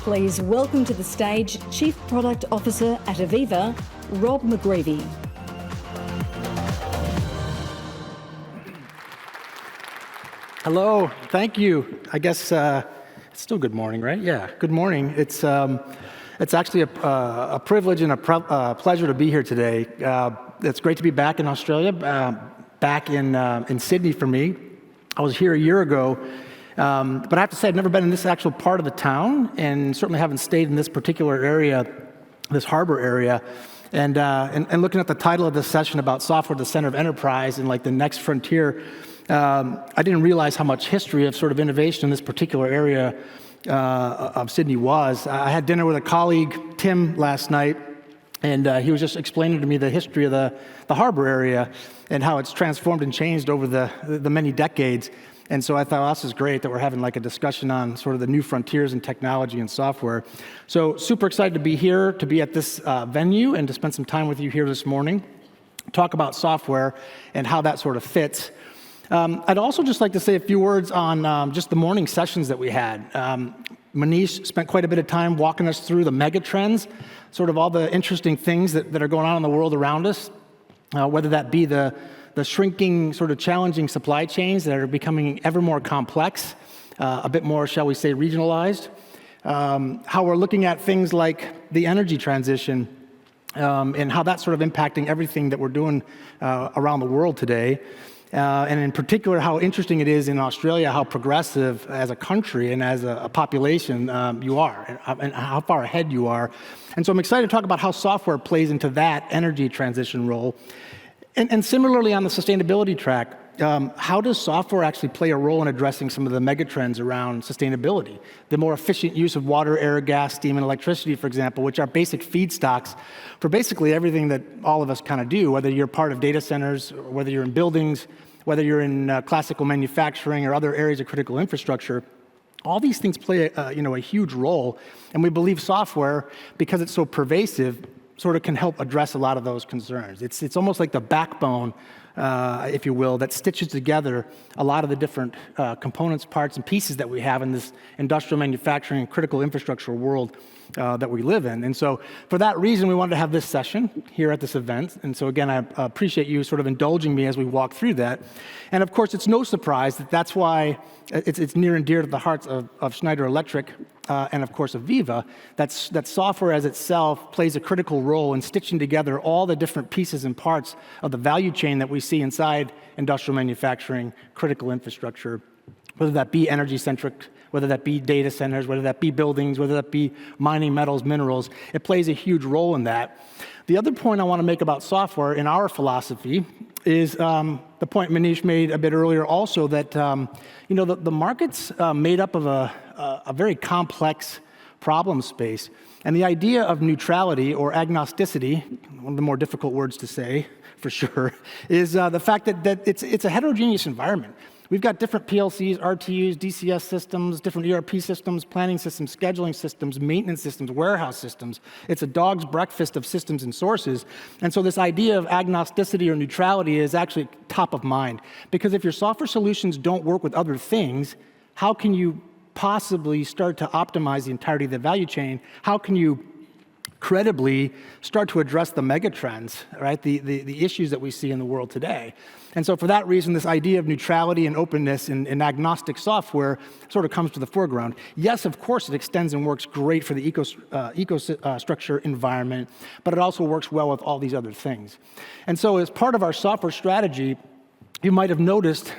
Please welcome to the stage Chief Product Officer at AVEVA, Rob McGreevy. Hello, thank you. I guess it's still good morning, right? Yeah, good morning. It's actually a privilege and a pleasure to be here today. It's great to be back in Australia, back in Sydney for me. I was here a year ago, but I have to say I've never been in this actual part of the town, and certainly haven't stayed in this particular area, this harbor area. And looking at the title of this session about software at the center of enterprise and like the next frontier, I didn't realize how much history of sort of innovation in this particular area of Sydney was. I had dinner with a colleague, Tim, last night, and he was just explaining to me the history of the harbor area and how it's transformed and changed over the many decades. And so I thought, well, this is great that we're having like a discussion on sort of the new frontiers in technology and software. So super excited to be here, to be at this venue and to spend some time with you here this morning, talk about software and how that sort of fits. I'd also just like to say a few words on just the morning sessions that we had. Manish spent quite a bit of time walking us through the mega trends, sort of all the interesting things that are going on in the world around us, whether that be the shrinking, sort of challenging supply chains that are becoming ever more complex, a bit more, shall we say, regionalized, how we're looking at things like the energy transition and how that's sort of impacting everything that we're doing around the world today. And in particular, how interesting it is in Australia, how progressive as a country and as a population you are, and how far ahead you are. And so I'm excited to talk about how software plays into that energy transition role. And similarly on the sustainability track, how does software actually play a role in addressing some of the megatrends around sustainability? The more efficient use of water, air, gas, steam, and electricity, for example, which are basic feedstocks for basically everything that all of us kind of do, whether you're part of data centers, or whether you're in buildings, whether you're in classical manufacturing or other areas of critical infrastructure. All these things play a huge role, and we believe software, because it's so pervasive, sort of can help address a lot of those concerns. It's almost like the backbone, if you will, that stitches together a lot of the different components, parts, and pieces that we have in this industrial manufacturing and critical infrastructure world that we live in. And so for that reason, we wanted to have this session here at this event. And so again, I appreciate you sort of indulging me as we walk through that. And of course, it's no surprise that that's why it's near and dear to the hearts of Schneider Electric and of course AVEVA, that software as itself plays a critical role in stitching together all the different pieces and parts of the value chain that we see inside industrial manufacturing, critical infrastructure, whether that be energy-centric, whether that be data centers, whether that be buildings, whether that be mining metals, minerals. It plays a huge role in that. The other point I want to make about software in our philosophy is the point Manish made a bit earlier also, that the market's made up of a very complex problem space. And the idea of neutrality or agnosticity, one of the more difficult words to say for sure, is the fact that it's a heterogeneous environment. We've got different PLCs, RTUs, DCS systems, different ERP systems, planning systems, scheduling systems, maintenance systems, warehouse systems. It's a dog's breakfast of systems and sources. And so this idea of agnosticity or neutrality is actually top of mind. Because if your software solutions don't work with other things, how can you possibly start to optimize the entirety of the value chain? How can you credibly start to address the megatrends, right? The issues that we see in the world today. And so for that reason, this idea of neutrality and openness in agnostic software sort of comes to the foreground. Yes, of course, it extends and works great for the ecosystem environment, but it also works well with all these other things. And so as part of our software strategy, you might have noticed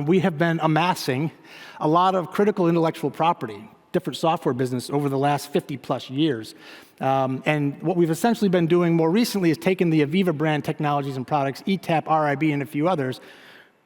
we have been amassing a lot of critical intellectual property, different software business over the last 50 plus years. And what we've essentially been doing more recently is taking the AVEVA brand technologies and products, ETAP, RIB, and a few others,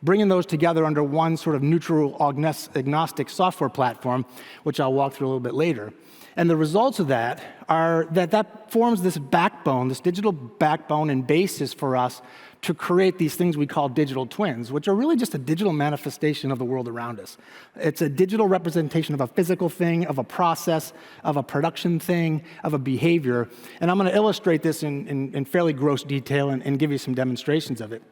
bringing those together under one sort of neutral agnostic software platform, which I'll walk through a little bit later. And the results of that are that forms this backbone, this digital backbone and basis for us to create these things we call digital twins, which are really just a digital manifestation of the world around us. It's a digital representation of a physical thing, of a process, of a production thing, of a behavior. And I'm going to illustrate this in fairly gross detail and give you some demonstrations of it.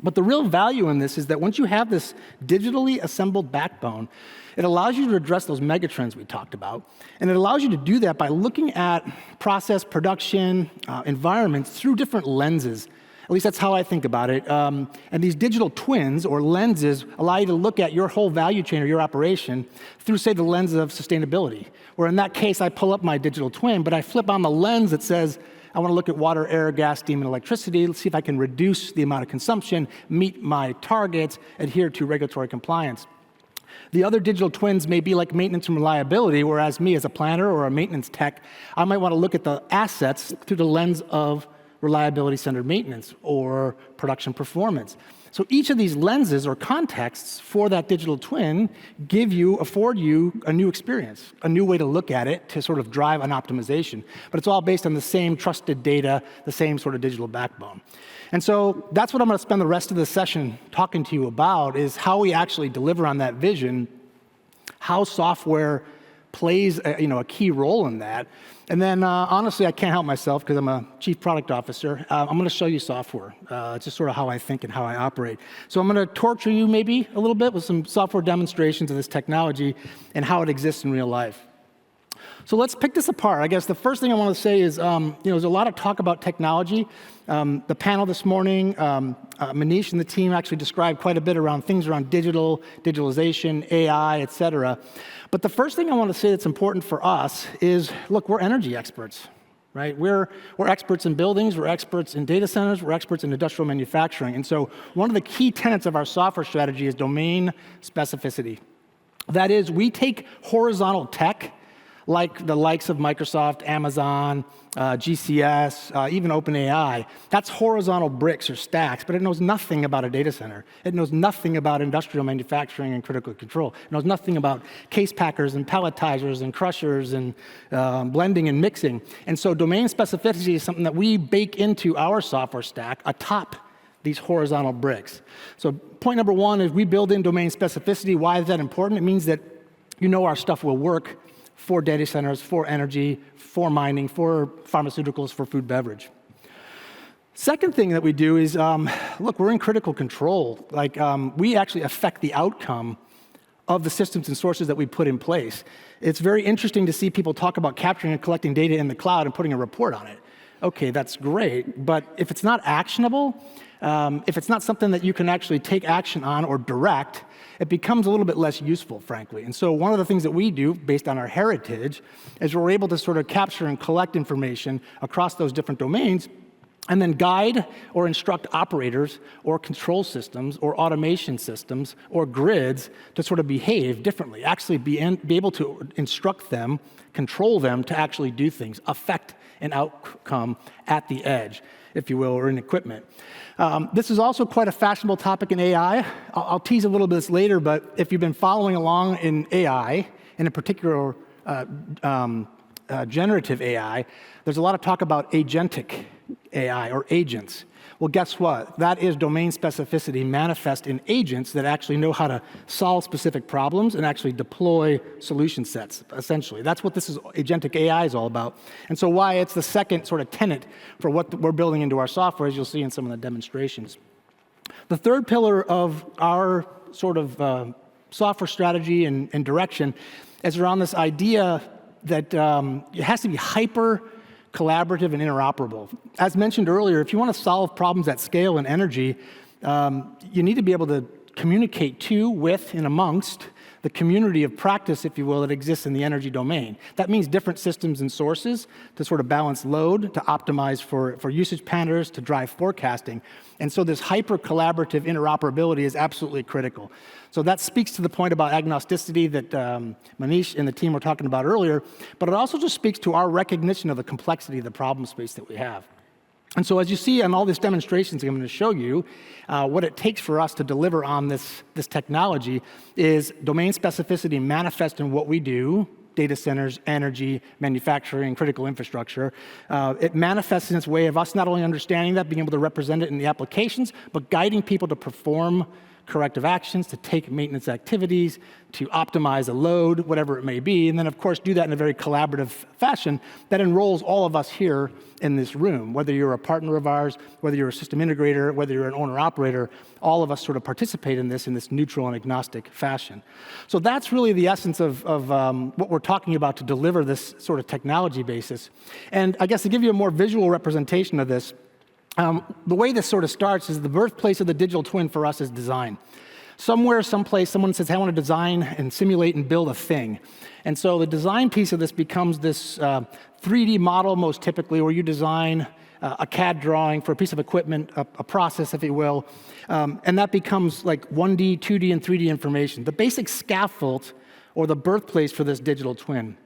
But the real value in this is that once you have this digitally assembled backbone, it allows you to address those megatrends we talked about. And it allows you to do that by looking at process, production, environments through different lenses. At least that's how I think about it. And these digital twins or lenses allow you to look at your whole value chain or your operation through, say, the lens of sustainability. Where in that case, I pull up my digital twin, but I flip on the lens that says, I want to look at water, air, gas, steam, and electricity. Let's see if I can reduce the amount of consumption, meet my targets, adhere to regulatory compliance. The other digital twins may be like maintenance and reliability, whereas me as a planner or a maintenance tech, I might want to look at the assets through the lens of reliability-centered maintenance or production performance. So each of these lenses or contexts for that digital twin afford you a new experience, a new way to look at it to sort of drive an optimization. But it's all based on the same trusted data, the same sort of digital backbone. And so that's what I'm going to spend the rest of the session talking to you about, is how we actually deliver on that vision, how software plays a key role in that. And then, honestly, I can't help myself because I'm a chief product officer. I'm going to show you software. It's just sort of how I think and how I operate. So I'm going to torture you maybe a little bit with some software demonstrations of this technology and how it exists in real life. So let's pick this apart. I guess the first thing I want to say is, there's a lot of talk about technology. The panel this morning, Manish and the team actually described quite a bit around things around digitalization, AI, et cetera. But the first thing I want to say that's important for us is, look, we're energy experts, right? We're experts in buildings, we're experts in data centers, we're experts in industrial manufacturing. And so one of the key tenets of our software strategy is domain specificity. That is, we take horizontal tech, like the likes of Microsoft, Amazon, GCS, even OpenAI. That's horizontal bricks or stacks, but it knows nothing about a data center. It knows nothing about industrial manufacturing and critical control. It knows nothing about case packers and palletizers and crushers and blending and mixing. And so domain specificity is something that we bake into our software stack atop these horizontal bricks. So point number one is we build in domain specificity. Why is that important? It means that our stuff will work for data centers, for energy, for mining, for pharmaceuticals, for food beverage. Second thing that we do is, look, we're in critical control. We actually affect the outcome of the systems and sources that we put in place. It's very interesting to see people talk about capturing and collecting data in the cloud and putting a report on it. Okay, that's great, but if it's not actionable, if it's not something that you can actually take action on or direct, it becomes a little bit less useful, frankly. And so one of the things that we do, based on our heritage, is we're able to sort of capture and collect information across those different domains and then guide or instruct operators or control systems or automation systems or grids to sort of behave differently, actually be able to instruct them, control them to actually do things, affect an outcome at the edge, if you will, or in equipment. This is also quite a fashionable topic in AI. I'll tease a little bit of this later, but if you've been following along in AI, and in particular generative AI, there's a lot of talk about agentic AI or agents. Well, guess what? That is domain specificity manifest in agents that actually know how to solve specific problems and actually deploy solution sets, essentially. That's what this agentic AI is all about. And so why it's the second sort of tenet for what we're building into our software, as you'll see in some of the demonstrations. The third pillar of our sort of software strategy and direction is around this idea that it has to be hyper collaborative and interoperable. As mentioned earlier, if you want to solve problems at scale and energy, you need to be able to communicate to, with, and amongst the community of practice, if you will, that exists in the energy domain. That means different systems and sources to sort of balance load, to optimize for usage patterns, to drive forecasting. And so this hyper-collaborative interoperability is absolutely critical. So that speaks to the point about agnosticity that Manish and the team were talking about earlier, but it also just speaks to our recognition of the complexity of the problem space that we have. And so as you see on all these demonstrations I'm going to show you, what it takes for us to deliver on this technology is domain specificity manifest in what we do, data centers, energy, manufacturing, critical infrastructure. It manifests in its way of us not only understanding that, being able to represent it in the applications, but guiding people to perform corrective actions, to take maintenance activities, to optimize a load, whatever it may be, and then of course do that in a very collaborative fashion that enrolls all of us here in this room. Whether you're a partner of ours, whether you're a system integrator, whether you're an owner-operator, all of us sort of participate in this neutral and agnostic fashion. So that's really the essence of what we're talking about to deliver this sort of technology basis. And I guess to give you a more visual representation of this, the way this sort of starts is the birthplace of the digital twin for us is design. Somewhere, someplace, someone says, hey, I want to design and simulate and build a thing. And so the design piece of this becomes this 3D model, most typically, where you design a CAD drawing for a piece of equipment, a process, if you will, and that becomes like 1D, 2D, and 3D information, the basic scaffold or the birthplace for this digital twin.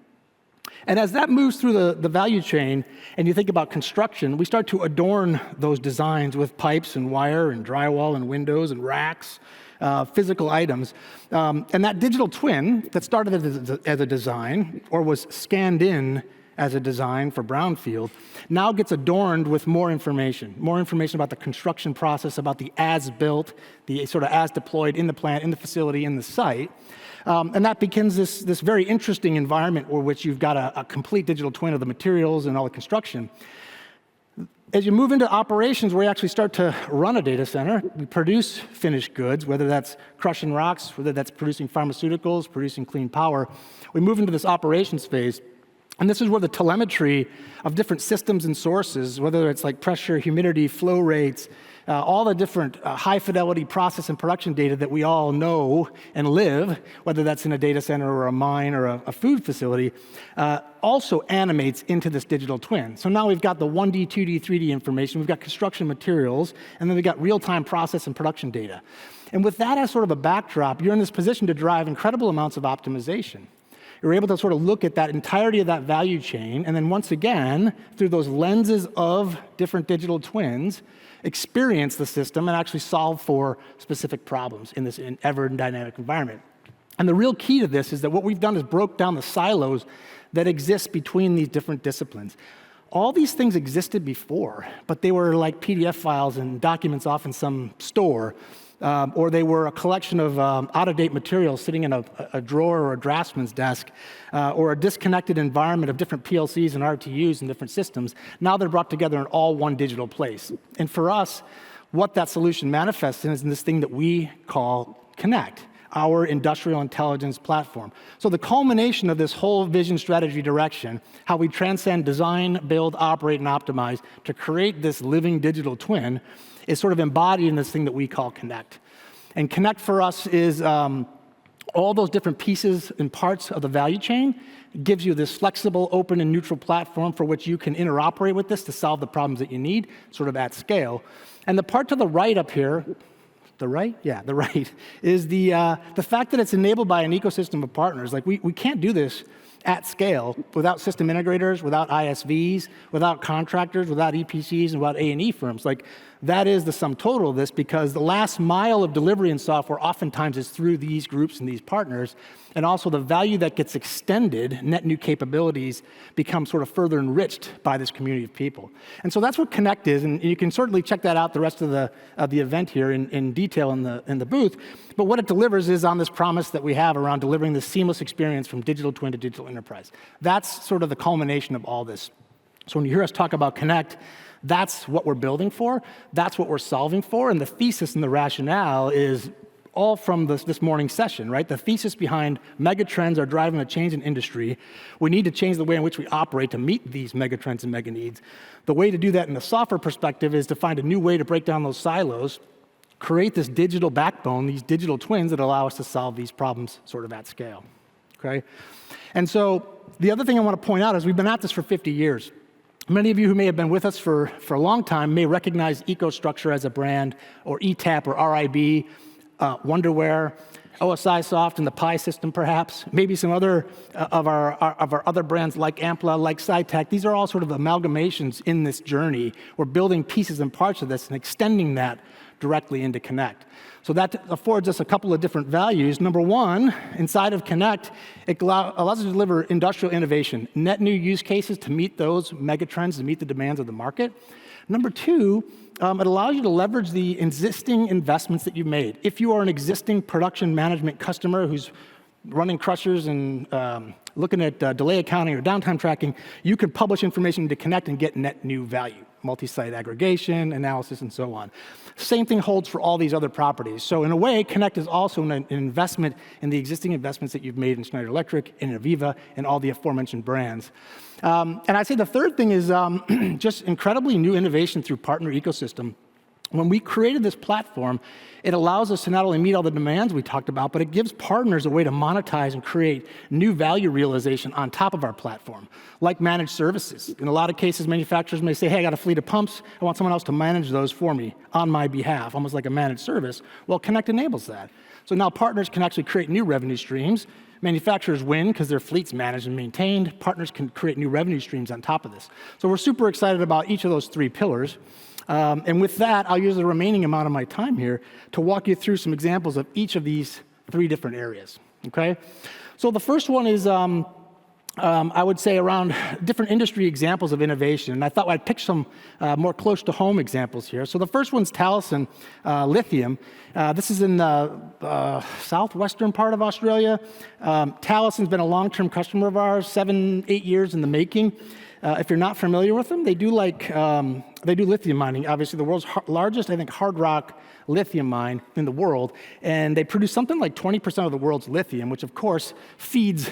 And as that moves through the value chain, and you think about construction, we start to adorn those designs with pipes and wire and drywall and windows and racks, physical items. And that digital twin that started as a design or was scanned in as a design for brownfield now gets adorned with more information about the construction process, about the as-built, the sort of as-deployed in the plant, in the facility, in the site. And that begins this very interesting environment where which you've got a complete digital twin of the materials and all the construction. As you move into operations, where you actually start to run a data center, we produce finished goods, whether that's crushing rocks, whether that's producing pharmaceuticals, producing clean power. We move into this operations phase. And this is where the telemetry of different systems and sources, whether it's like pressure, humidity, flow rates, all the different high-fidelity process and production data that we all know and live, whether that's in a data center or a mine or a food facility, also animates into this digital twin. So now we've got the 1D, 2D, 3D information, we've got construction materials, and then we've got real-time process and production data. And with that as sort of a backdrop, you're in this position to drive incredible amounts of optimization. You're able to sort of look at that entirety of that value chain, and then once again, through those lenses of different digital twins, experience the system and actually solve for specific problems in this ever dynamic environment. And the real key to this is that what we've done is broke down the silos that exist between these different disciplines. All these things existed before, but they were like PDF files and documents off in some store, or they were a collection of out-of-date materials sitting in a drawer or a draftsman's desk, or a disconnected environment of different PLCs and RTUs and different systems. Now they're brought together in all one digital place. And for us, what that solution manifests in is in this thing that we call Connect, our industrial intelligence platform. So the culmination of this whole vision, strategy, direction, how we transcend design, build, operate, and optimize to create this living digital twin is sort of embodied in this thing that we call Connect. And Connect for us is all those different pieces and parts of the value chain. It gives you this flexible, open, and neutral platform for which you can interoperate with this to solve the problems that you need, sort of at scale. And the part to the right up here, the right? Yeah, the right, is the fact that it's enabled by an ecosystem of partners. Like, we can't do this at scale without system integrators, without ISVs, without contractors, without EPCs, and without A&E firms. Like, that is the sum total of this, because the last mile of delivery in software oftentimes is through these groups and these partners, and also the value that gets extended, net new capabilities, become sort of further enriched by this community of people. And so that's what Connect is, and you can certainly check that out the rest of the event here in detail in the booth. But what it delivers is on this promise that we have around delivering this seamless experience from digital twin to digital enterprise. That's sort of the culmination of all this. So when you hear us talk about Connect, that's what we're building for, that's what we're solving for, and the thesis and the rationale is all from this morning's session, right? The thesis behind megatrends are driving a change in industry. We need to change the way in which we operate to meet these megatrends and mega needs. The way to do that in the software perspective is to find a new way to break down those silos, create this digital backbone, these digital twins that allow us to solve these problems sort of at scale, okay? And so the other thing I want to point out is we've been at this for 50 years. Many of you who may have been with us for a long time may recognize EcoStruxure as a brand, or ETAP or RIB, Wonderware, OSI Soft, and the Pi system perhaps, maybe some other of our other brands like Ampla, like SciTech. These are all sort of amalgamations in this journey. We're building pieces and parts of this and extending that directly into Connect. So that affords us a couple of different values. Number one, inside of Connect, it allows us to deliver industrial innovation, net new use cases to meet those megatrends, to meet the demands of the market. Number two, it allows you to leverage the existing investments that you've made. If you are an existing production management customer who's running crushers and looking at delay accounting or downtime tracking, you can publish information to Connect and get net new value, multi-site aggregation, analysis, and so on. Same thing holds for all these other properties. So in a way, Connect is also an investment in the existing investments that you've made in Schneider Electric, in AVEVA, and all the aforementioned brands. And I'd say the third thing is just incredibly new innovation through partner ecosystem. When we created this platform, it allows us to not only meet all the demands we talked about, but it gives partners a way to monetize and create new value realization on top of our platform, like managed services. In a lot of cases, manufacturers may say, hey, I got a fleet of pumps. I want someone else to manage those for me on my behalf, almost like a managed service. Well, Connect enables that. So now partners can actually create new revenue streams. Manufacturers win because their fleet's managed and maintained. Partners can create new revenue streams on top of this. So we're super excited about each of those three pillars. And with that, I'll use the remaining amount of my time here to walk you through some examples of each of these three different areas, okay? So the first one is, I would say, around different industry examples of innovation. And I thought I'd pick some more close to home examples here. So the first one's Talison Lithium. This is in the southwestern part of Australia. Talison's been a long-term customer of ours, 7-8 years in the making. If you're not familiar with them, they do lithium mining, obviously the world's largest, I think, hard rock lithium mine in the world. And they produce something like 20% of the world's lithium, which of course feeds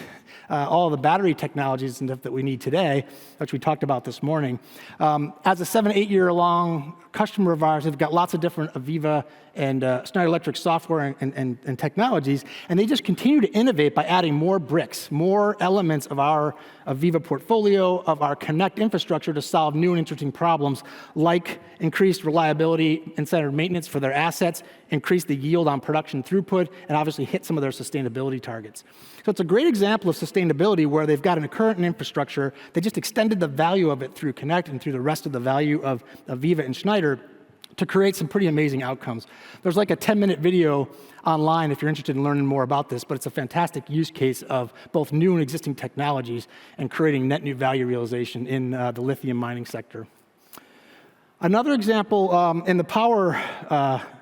all the battery technologies and stuff that we need today, which we talked about this morning. As a 7-8-year-long customer of ours, they've got lots of different AVEVA and Schneider Electric software and technologies, and they just continue to innovate by adding more bricks, more elements of our AVEVA portfolio, of our Connect infrastructure to solve new and interesting problems, like increased reliability and centered maintenance for their assets, increase the yield on production throughput, and obviously hit some of their sustainability targets. So it's a great example of sustainability where they've got a current infrastructure, they just extended the value of it through Connect and through the rest of the value of AVEVA and Schneider to create some pretty amazing outcomes. There's like a 10-minute video online if you're interested in learning more about this, but it's a fantastic use case of both new and existing technologies and creating net new value realization in the lithium mining sector. Another example in the power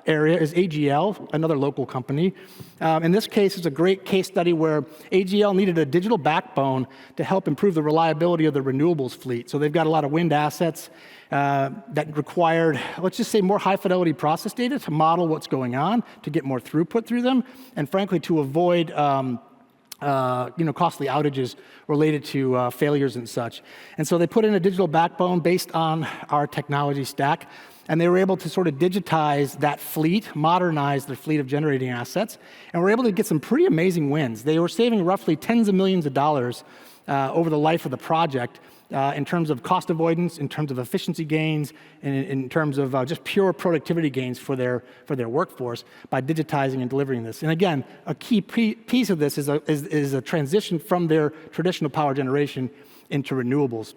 area is AGL, another local company. In this case, it's a great case study where AGL needed a digital backbone to help improve the reliability of the renewables fleet. So they've got a lot of wind assets that required, let's just say, more high-fidelity process data to model what's going on, to get more throughput through them, and frankly, to avoid costly outages related to failures and such. And so they put in a digital backbone based on our technology stack, and they were able to sort of digitize that fleet, modernize their fleet of generating assets, and were able to get some pretty amazing wins. They were saving roughly tens of millions of dollars over the life of the project in terms of cost avoidance, in terms of efficiency gains, and in terms of just pure productivity gains for their workforce by digitizing and delivering this. And again, a key piece of this is a transition from their traditional power generation into renewables.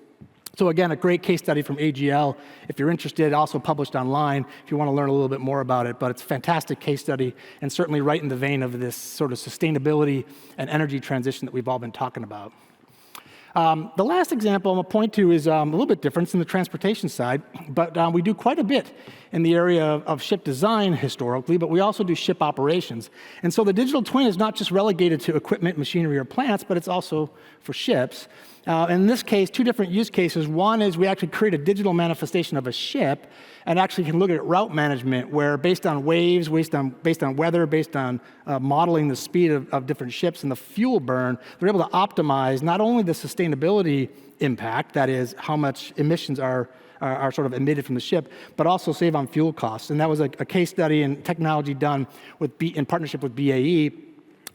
So again, a great case study from AGL. If you're interested, also published online if you want to learn a little bit more about it. But it's a fantastic case study and certainly right in the vein of this sort of sustainability and energy transition that we've all been talking about. The last example I'm going to point to is a little bit different. It's in the transportation side, but we do quite a bit in the area of ship design historically, but we also do ship operations. And so the digital twin is not just relegated to equipment, machinery, or plants, but it's also for ships. In this case, two different use cases. One is we actually create a digital manifestation of a ship and actually can look at route management where based on waves, based on weather, based on modeling the speed of different ships and the fuel burn, they're able to optimize not only the sustainability impact, that is how much emissions are sort of emitted from the ship, but also save on fuel costs. And that was a case study and technology done in partnership with BAE.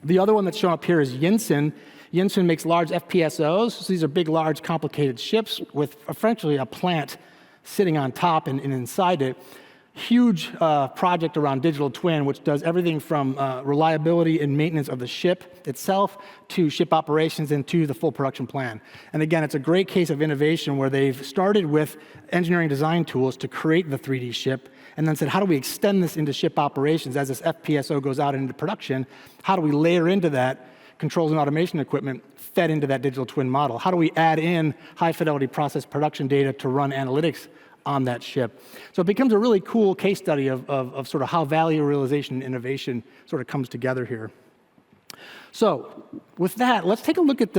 The other one that's shown up here is Yinson. Yinson makes large FPSOs. So these are big, large, complicated ships with essentially a plant sitting on top and inside it. Huge project around digital twin, which does everything from reliability and maintenance of the ship itself to ship operations and to the full production plan. And again, it's a great case of innovation where they've started with engineering design tools to create the 3D ship and then said, how do we extend this into ship operations as this FPSO goes out into production? How do we layer into that controls and automation equipment fed into that digital twin model? How do we add in high-fidelity process production data to run analytics on that ship. So it becomes a really cool case study of sort of how value realization and innovation sort of comes together here. So with that, let's take a look at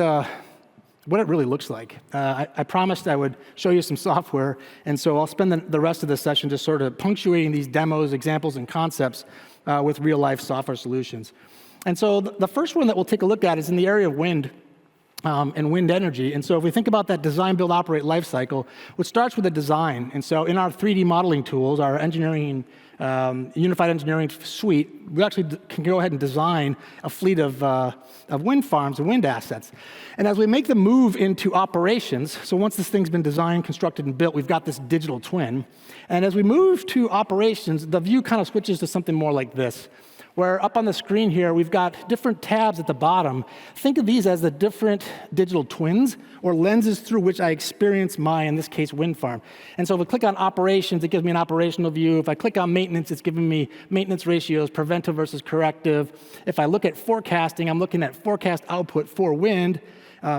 what it really looks like. I promised I would show you some software, and so I'll spend the rest of the session just sort of punctuating these demos, examples, and concepts with real-life software solutions. And so the first one that we'll take a look at is in the area of wind and wind energy. And so if we think about that design, build, operate life cycle, which starts with a design. And so in our 3D modeling tools, our engineering, unified engineering suite, we actually can go ahead and design a fleet of wind farms and wind assets. And as we make the move into operations, so once this thing's been designed, constructed, and built, we've got this digital twin. And as we move to operations, the view kind of switches to something more like this, where up on the screen here, we've got different tabs at the bottom. Think of these as the different digital twins or lenses through which I experience my, in this case, wind farm. And so if I click on operations, it gives me an operational view. If I click on maintenance, it's giving me maintenance ratios, preventive versus corrective. If I look at forecasting, I'm looking at forecast output for wind,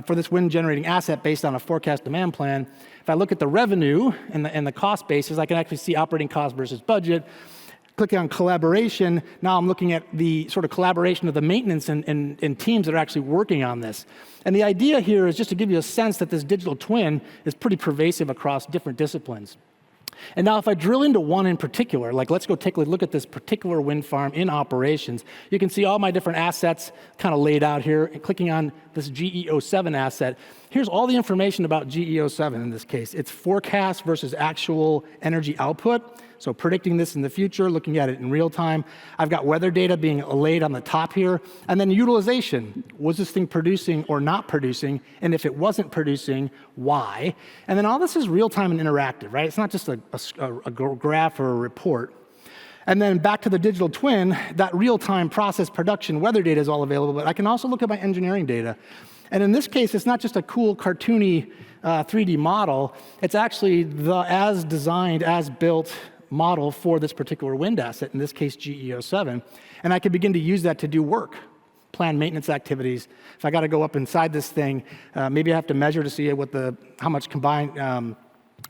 for this wind generating asset based on a forecast demand plan. If I look at the revenue and the cost basis, I can actually see operating cost versus budget. Clicking on collaboration, now I'm looking at the sort of collaboration of the maintenance and teams that are actually working on this. And the idea here is just to give you a sense that this digital twin is pretty pervasive across different disciplines. And now if I drill into one in particular, like let's go take a look at this particular wind farm in operations, you can see all my different assets kind of laid out here. And clicking on this GE07 asset, here's all the information about GE07 in this case. It's forecast versus actual energy output. So predicting this in the future, looking at it in real time. I've got weather data being laid on the top here. And then utilization. Was this thing producing or not producing? And if it wasn't producing, why? And then all this is real time and interactive, right? It's not just a graph or a report. And then back to the digital twin, that real-time process production weather data is all available, but I can also look at my engineering data. And in this case, it's not just a cool cartoony 3D model. It's actually the as designed, as built model for this particular wind asset, in this case GE07, and I can begin to use that to do work, plan maintenance activities. If I got to go up inside this thing, maybe I have to measure to see how much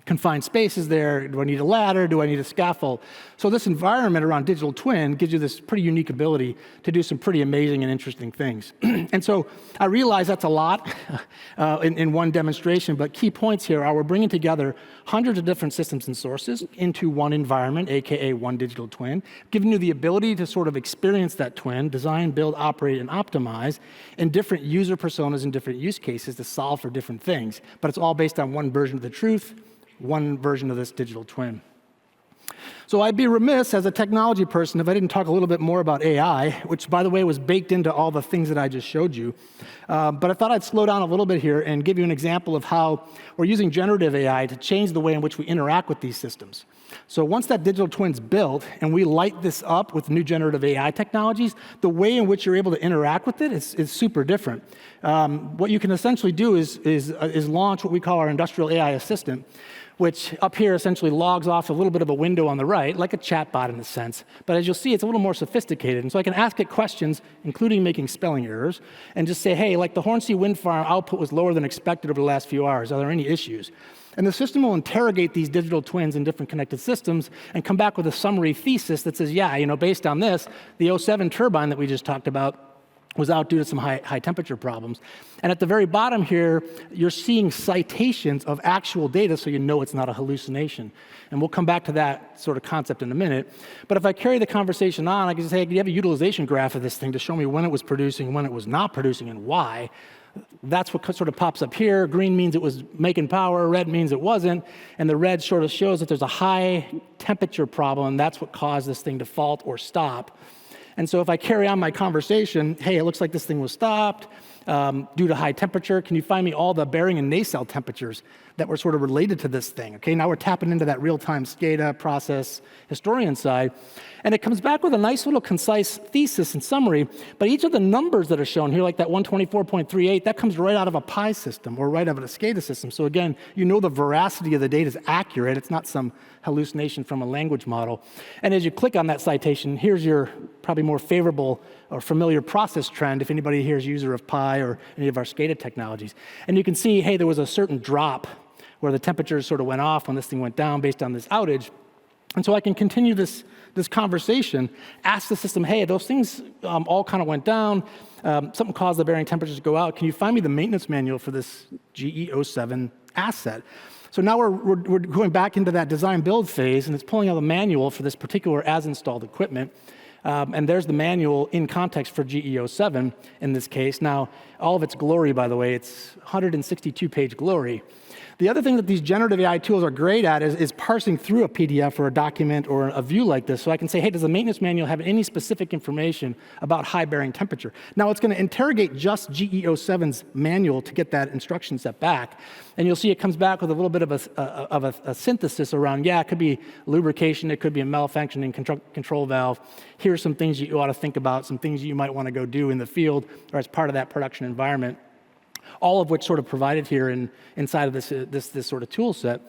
confined space is there. Do I need a ladder? Do I need a scaffold? So this environment around digital twin gives you this pretty unique ability to do some pretty amazing and interesting things. And so I realize that's a lot in one demonstration, but key points here are we're bringing together hundreds of different systems and sources into one environment, AKA one digital twin, giving you the ability to sort of experience that twin, design, build, operate, and optimize in different user personas and different use cases to solve for different things. But it's all based on one version of the truth, one version of this digital twin. So I'd be remiss as a technology person if I didn't talk a little bit more about AI, which, by the way, was baked into all the things that I just showed you. But I thought I'd slow down a little bit here and give you an example of how we're using generative AI to change the way in which we interact with these systems. So once that digital twin's built and we light this up with new generative AI technologies, the way in which you're able to interact with it is super different. What you can essentially do is launch what we call our industrial AI assistant, which up here essentially logs off a little bit of a window on the right, like a chatbot in a sense. But as you'll see, it's a little more sophisticated. And so I can ask it questions, including making spelling errors, and just say, hey, like the Hornsea wind farm output was lower than expected over the last few hours. Are there any issues? And the system will interrogate these digital twins in different connected systems and come back with a summary thesis that says, yeah, based on this, the 07 turbine that we just talked about was out due to some high temperature problems. And at the very bottom here, you're seeing citations of actual data so you know it's not a hallucination. And we'll come back to that sort of concept in a minute. But if I carry the conversation on, I can say, hey, do you have a utilization graph of this thing to show me when it was producing, when it was not producing, and why? That's what sort of pops up here. Green means it was making power, red means it wasn't, and the red sort of shows that there's a high temperature problem, and that's what caused this thing to fault or stop. And so if I carry on my conversation, hey, it looks like this thing was stopped due to high temperature. Can you find me all the bearing and nacelle temperatures that were sort of related to this thing? Okay, now we're tapping into that real-time SCADA process historian side. And it comes back with a nice little concise thesis and summary, but each of the numbers that are shown here, like that 124.38, that comes right out of a PI system or right out of a SCADA system. So again, the veracity of the data is accurate. It's not some hallucination from a language model. And as you click on that citation, here's your probably more favorable or familiar process trend if anybody here is user of PI or any of our SCADA technologies. And you can see, hey, there was a certain drop where the temperatures sort of went off when this thing went down based on this outage. And so I can continue this conversation, ask the system, hey, those things all kind of went down. Something caused the bearing temperatures to go out. Can you find me the maintenance manual for this GE07 asset? So now we're going back into that design build phase, and it's pulling out the manual for this particular as-installed equipment. And there's the manual in context for GE07 in this case. Now, all of its glory, by the way, it's 162-page glory. The other thing that these generative AI tools are great at is parsing through a PDF or a document or a view like this. So I can say, hey, does the maintenance manual have any specific information about high bearing temperature? Now, it's going to interrogate just GE07's manual to get that instruction set back. And you'll see it comes back with a little bit of a synthesis around, yeah, it could be lubrication, it could be a malfunctioning control valve. Here are some things you ought to think about, some things you might want to go do in the field or as part of that production environment. All of which sort of provided here inside of this sort of tool set.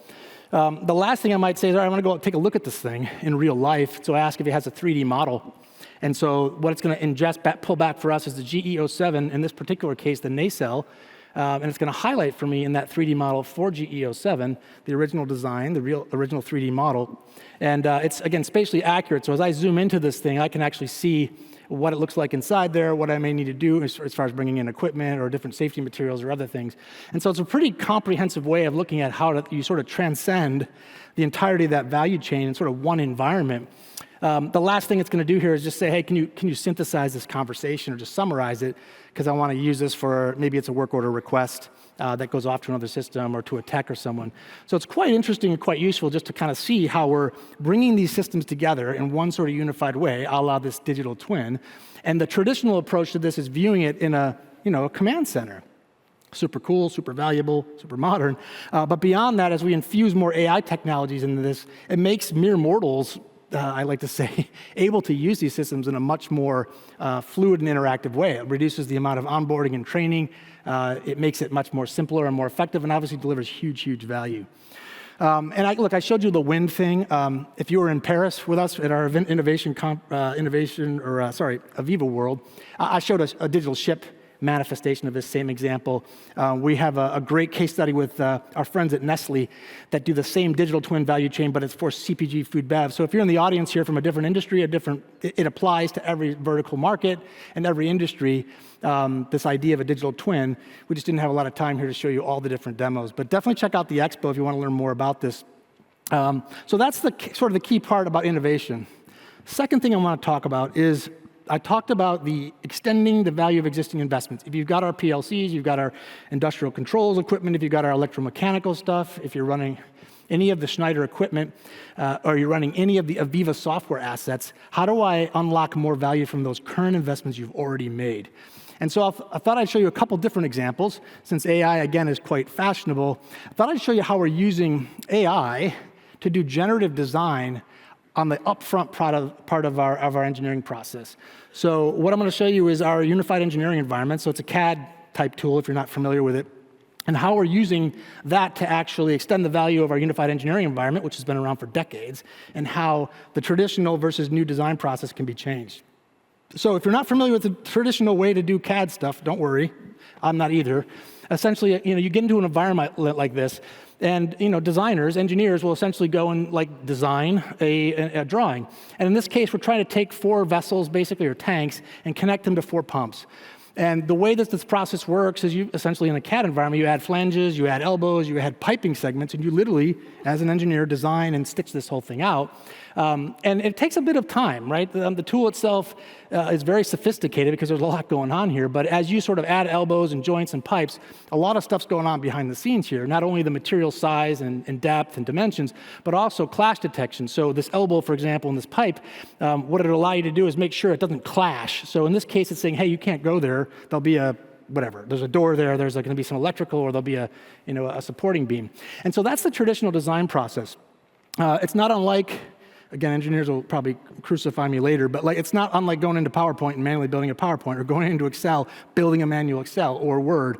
The last thing I might say is, all right, I want to go take a look at this thing in real life. So I ask if it has a 3D model. And so what it's going to ingest, pull back for us is the GE07, in this particular case, the nacelle. And it's going to highlight for me in that 3D model for GE07, the original design, the original 3D model. And it's, again, spatially accurate. So as I zoom into this thing, I can actually see what it looks like inside there, what I may need to do as far as bringing in equipment or different safety materials or other things. And so it's a pretty comprehensive way of looking at how you sort of transcend the entirety of that value chain in sort of one environment. The last thing it's going to do here is just say, hey, can you synthesize this conversation or just summarize it? Because I want to use this for, maybe it's a work order request that goes off to another system or to a tech or someone. So it's quite interesting and quite useful just to kind of see how we're bringing these systems together in one sort of unified way, a la this digital twin. And the traditional approach to this is viewing it in a command center. Super cool, super valuable, super modern. But beyond that, as we infuse more AI technologies into this, it makes mere mortals, I like to say, able to use these systems in a much more fluid and interactive way. It reduces the amount of onboarding and training. It makes it much more simpler and more effective, and obviously delivers huge, huge value. And I showed you the wind thing. If you were in Paris with us at our event AVEVA World, I showed a digital ship manifestation of this same example. We have a great case study with our friends at Nestle that do the same digital twin value chain, but it's for CPG food bev. So if you're in the audience here from a different industry, it applies to every vertical market and every industry, this idea of a digital twin. We just didn't have a lot of time here to show you all the different demos, but definitely check out the expo if you want to learn more about this. So that's sort of the key part about innovation. Second thing I want to talk about is I talked about the extending the value of existing investments. If you've got our PLCs, you've got our industrial controls equipment, if you've got our electromechanical stuff, if you're running any of the Schneider equipment, or you're running any of the AVEVA software assets, how do I unlock more value from those current investments you've already made? And so I thought I'd show you a couple different examples. Since AI, again, is quite fashionable, I thought I'd show you how we're using AI to do generative design on the upfront part of our engineering process. So what I'm going to show you is our unified engineering environment. So it's a CAD type tool if you're not familiar with it, and how we're using that to actually extend the value of our unified engineering environment, which has been around for decades, and how the traditional versus new design process can be changed. So if you're not familiar with the traditional way to do CAD stuff, don't worry, I'm not either. Essentially, you get into an environment like this, and designers, engineers will essentially go and design a drawing. And in this case, we're trying to take 4 vessels, basically, or tanks, and connect them to 4 pumps. And the way that this process works is you essentially, in a CAD environment, you add flanges, you add elbows, you add piping segments, and you literally, as an engineer, design and stitch this whole thing out. And it takes a bit of time, right? The tool itself is very sophisticated because there's a lot going on here, but as you sort of add elbows and joints and pipes, a lot of stuff's going on behind the scenes here. Not only the material size and depth and dimensions, but also clash detection. So this elbow, for example, in this pipe, what it'll allow you to do is make sure it doesn't clash. So in this case, it's saying, hey, you can't go there. There'll be whatever. There's a door there. There's going to be some electrical, or there'll be a supporting beam. And so that's the traditional design process. It's not unlike, again, engineers will probably crucify me later, but it's not unlike going into PowerPoint and manually building a PowerPoint, or going into Excel, building a manual Excel or Word.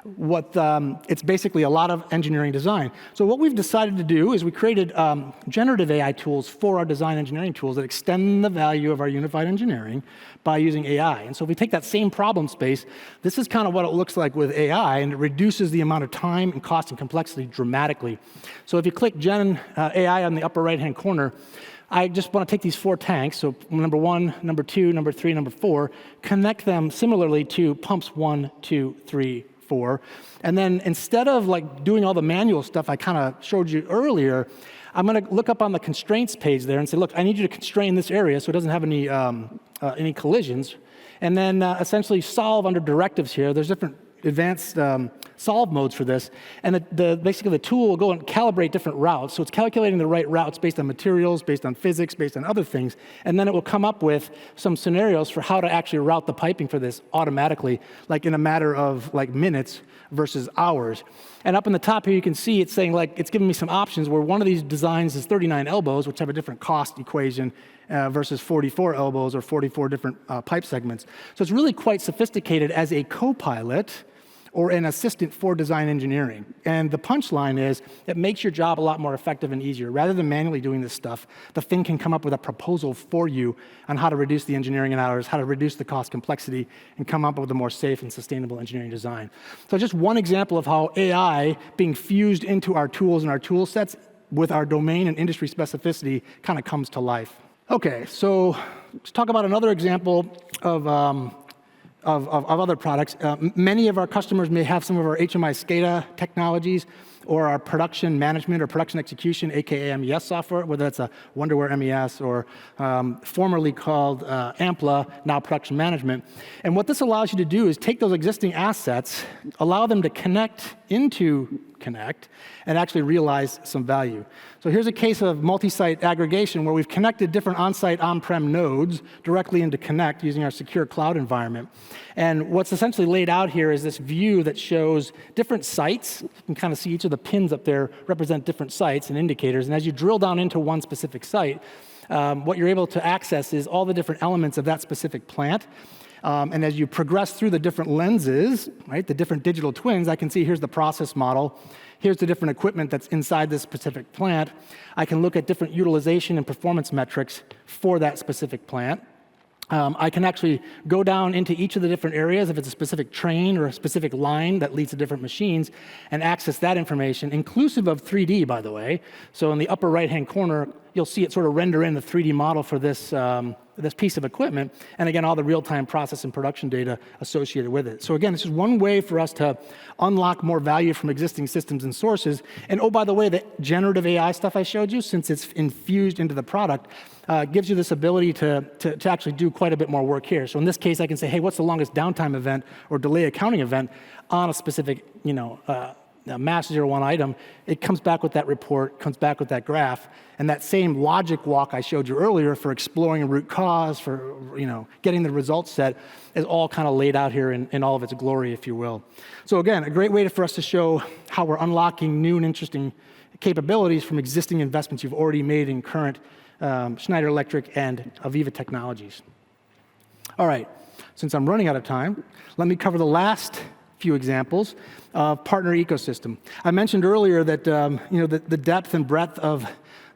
It's basically a lot of engineering design. So what we've decided to do is we created generative AI tools for our design engineering tools that extend the value of our unified engineering by using AI. And so if we take that same problem space, this is kind of what it looks like with AI, and it reduces the amount of time and cost and complexity dramatically. So if you click Gen AI on the upper right-hand corner, I just want to take these 4 tanks, so number 1, number 2, number 3, number 4, connect them similarly to pumps 1, 2, 3, 4. And then instead of like doing all the manual stuff I kind of showed you earlier, I'm going to look up on the constraints page there and say, look, I need you to constrain this area so it doesn't have any collisions. And then essentially solve under directives here. There's different advanced solve modes for this. And basically the tool will go and calibrate different routes. So it's calculating the right routes based on materials, based on physics, based on other things. And then it will come up with some scenarios for how to actually route the piping for this automatically, like in a matter of like minutes versus hours. And up in the top here, you can see it's saying like, it's giving me some options where one of these designs is 39 elbows, which have a different cost equation versus 44 elbows or 44 different pipe segments. So it's really quite sophisticated as a co-pilot or an assistant for design engineering. And the punchline is it makes your job a lot more effective and easier. Rather than manually doing this stuff, the thing can come up with a proposal for you on how to reduce the engineering hours, how to reduce the cost complexity, and come up with a more safe and sustainable engineering design. So just one example of how AI being fused into our tools and our tool sets with our domain and industry specificity kind of comes to life. Okay, so let's talk about another example of other products. Many of our customers may have some of our HMI SCADA technologies or our production management or production execution, aka MES software, whether that's a Wonderware MES or formerly called Ampla, now production management. And what this allows you to do is take those existing assets, allow them to connect into Connect, and actually realize some value. So here's a case of multi-site aggregation where we've connected different on-site on-prem nodes directly into Connect using our secure cloud environment. And what's essentially laid out here is this view that shows different sites. You can kind of see each of the pins up there represent different sites and indicators. And as you drill down into one specific site, what you're able to access is all the different elements of that specific plant. And as you progress through the different lenses, right, the different digital twins, I can see here's the process model. Here's the different equipment that's inside this specific plant. I can look at different utilization and performance metrics for that specific plant. I can actually go down into each of the different areas, if it's a specific train or a specific line that leads to different machines, and access that information, inclusive of 3D, by the way. So in the upper right-hand corner, you'll see it sort of render in the 3D model for this, this piece of equipment, and again, all the real-time process and production data associated with it. So again, this is one way for us to unlock more value from existing systems and sources. And oh, by the way, the generative AI stuff I showed you, since it's infused into the product, gives you this ability to actually do quite a bit more work here. So in this case, I can say, hey, what's the longest downtime event or delay accounting event on a specific, mass 01 item? It comes back with that report, comes back with that graph, and that same logic walk I showed you earlier for exploring a root cause, for getting the results set, is all kind of laid out here in all of its glory, if you will. So again, a great way for us to show how we're unlocking new and interesting capabilities from existing investments you've already made in current Schneider Electric and AVEVA technologies. All right, since I'm running out of time, let me cover the last few examples of partner ecosystem. I mentioned earlier that the depth and breadth of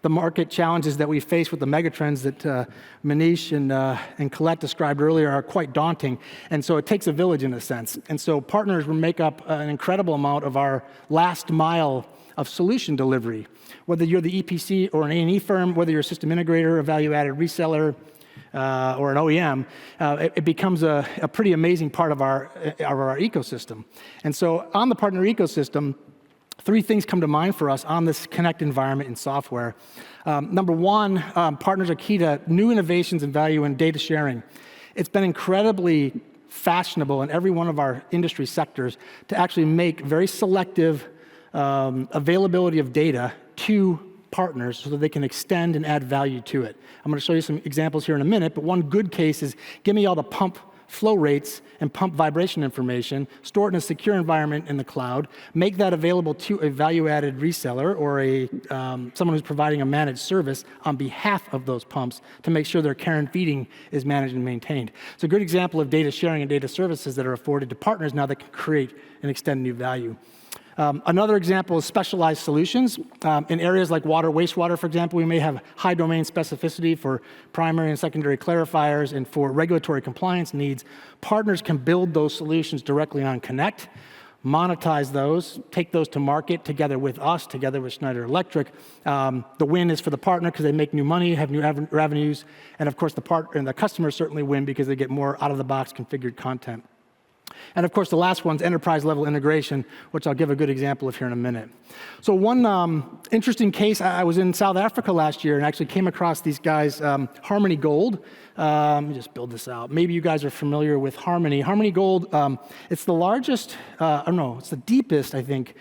the market challenges that we face with the megatrends that Manish and Colette described earlier are quite daunting, and so it takes a village in a sense. And so partners will make up an incredible amount of our last mile of solution delivery. Whether you're the EPC or an A&E firm, whether you're a system integrator, a value-added reseller, or an OEM, it becomes a pretty amazing part of our ecosystem. And so on the partner ecosystem, 3 things come to mind for us on this Connect environment in software. Number 1, partners are key to new innovations and value in data sharing. It's been incredibly fashionable in every one of our industry sectors to actually make very selective availability of data to partners so that they can extend and add value to it. I'm going to show you some examples here in a minute, but one good case is give me all the pump flow rates, and pump vibration information, store it in a secure environment in the cloud, make that available to a value-added reseller or someone who's providing a managed service on behalf of those pumps to make sure their care and feeding is managed and maintained. It's a good example of data sharing and data services that are afforded to partners now that can create and extend new value. Another example is specialized solutions. In areas like water, wastewater, for example, we may have high domain specificity for primary and secondary clarifiers, and for regulatory compliance needs, partners can build those solutions directly on Connect, monetize those, take those to market together with us, together with Schneider Electric. The win is for the partner because they make new money, have new revenues, and of course the customers certainly win because they get more out-of-the-box configured content. And of course, the last one's enterprise-level integration, which I'll give a good example of here in a minute. So one interesting case, I was in South Africa last year and actually came across these guys, Harmony Gold. Let me just build this out. Maybe you guys are familiar with Harmony. Harmony Gold, it's the largest, it's the deepest, I think,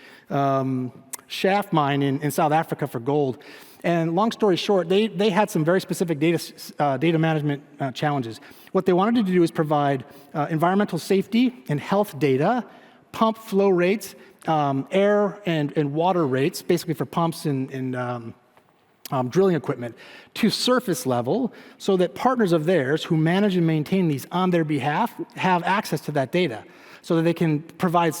shaft mine in South Africa for gold. And long story short, they had some very specific data management challenges. What they wanted to do is provide environmental safety and health data, pump flow rates, air and water rates, basically for pumps and drilling equipment, to surface level so that partners of theirs who manage and maintain these on their behalf have access to that data, so that they can provide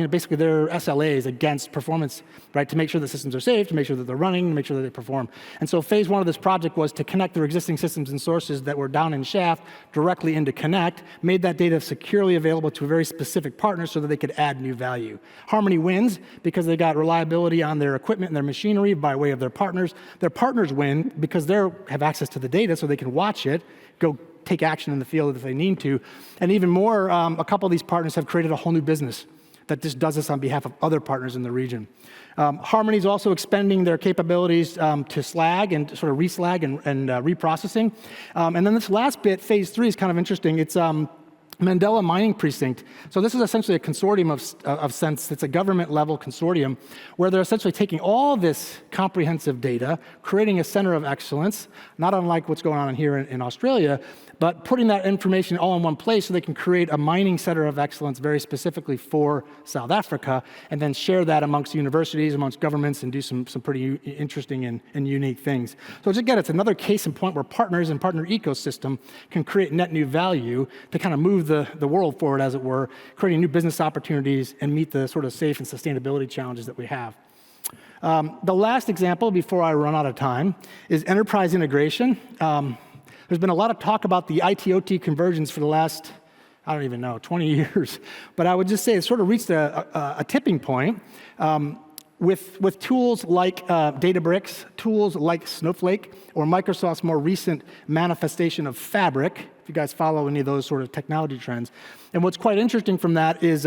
basically their SLAs against performance, right, to make sure the systems are safe, to make sure that they're running, to make sure that they perform. And so phase one of this project was to connect their existing systems and sources that were down in shaft directly into Connect, made that data securely available to a very specific partner so that they could add new value. Harmony wins because they got reliability on their equipment and their machinery by way of their partners. Their partners win because they have access to the data so they can watch it, go take action in the field if they need to. And even more, a couple of these partners have created a whole new business that just does this on behalf of other partners in the region. Harmony is also expanding their capabilities to slag and sort of reslag and reprocessing. And then this last bit, phase 3, is kind of interesting. It's Mandela Mining Precinct. So this is essentially a consortium of sense. It's a government-level consortium where they're essentially taking all this comprehensive data, creating a center of excellence, not unlike what's going on here in Australia, but putting that information all in one place so they can create a mining center of excellence very specifically for South Africa, and then share that amongst universities, amongst governments, and do some pretty interesting and unique things. So again, it's another case in point where partners and partner ecosystem can create net new value to kind of move the world forward, as it were, creating new business opportunities and meet the sort of safe and sustainability challenges that we have. The last example, before I run out of time, is enterprise integration. There's been a lot of talk about the IT-OT convergence for the last, 20 years. But I would just say it sort of reached a tipping point with tools like Databricks, tools like Snowflake, or Microsoft's more recent manifestation of Fabric, if you guys follow any of those sort of technology trends. And what's quite interesting from that is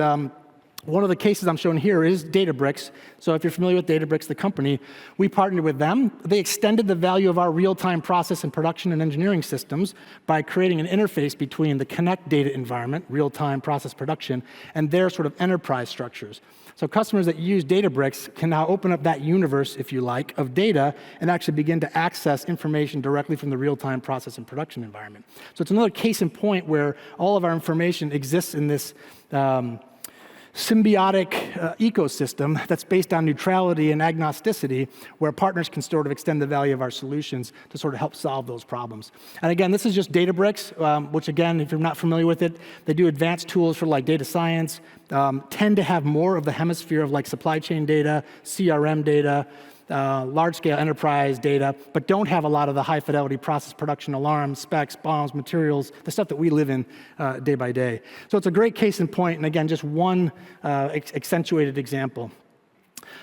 one of the cases I'm showing here is Databricks. So if you're familiar with Databricks, the company, we partnered with them. They extended the value of our real-time process and production and engineering systems by creating an interface between the Connect data environment, real-time process production, and their sort of enterprise structures. So customers that use Databricks can now open up that universe, if you like, of data and actually begin to access information directly from the real-time process and production environment. So it's another case in point where all of our information exists in this symbiotic ecosystem that's based on neutrality and agnosticity, where partners can sort of extend the value of our solutions to sort of help solve those problems. And again, this is just Databricks, which again, if you're not familiar with it, they do advanced tools for like data science, tend to have more of the hemisphere of like supply chain data, CRM data, large-scale enterprise data, but don't have a lot of the high-fidelity process production, alarms, specs, bombs, materials, the stuff that we live in day by day. So it's a great case in point, and again, just one accentuated example.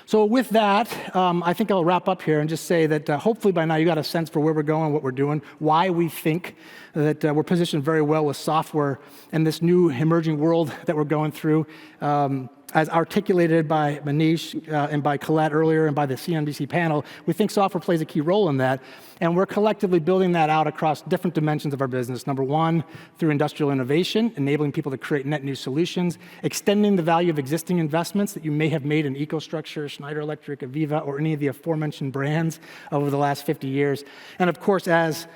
So with that, I think I'll wrap up here and just say that hopefully by now you got a sense for where we're going, what we're doing, why we think that we're positioned very well with software in this new emerging world that we're going through. As articulated by Manish and by Colette earlier and by the CNBC panel, we think software plays a key role in that, and we're collectively building that out across different dimensions of our business. Number one, through industrial innovation, enabling people to create net new solutions, extending the value of existing investments that you may have made in EcoStruxure, Schneider Electric, AVEVA, or any of the aforementioned brands over the last 50 years, and of course, as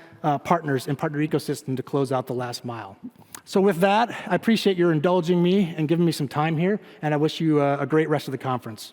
partners and partner ecosystem to close out the last mile. So with that, I appreciate your indulging me and giving me some time here, and I wish you a great rest of the conference.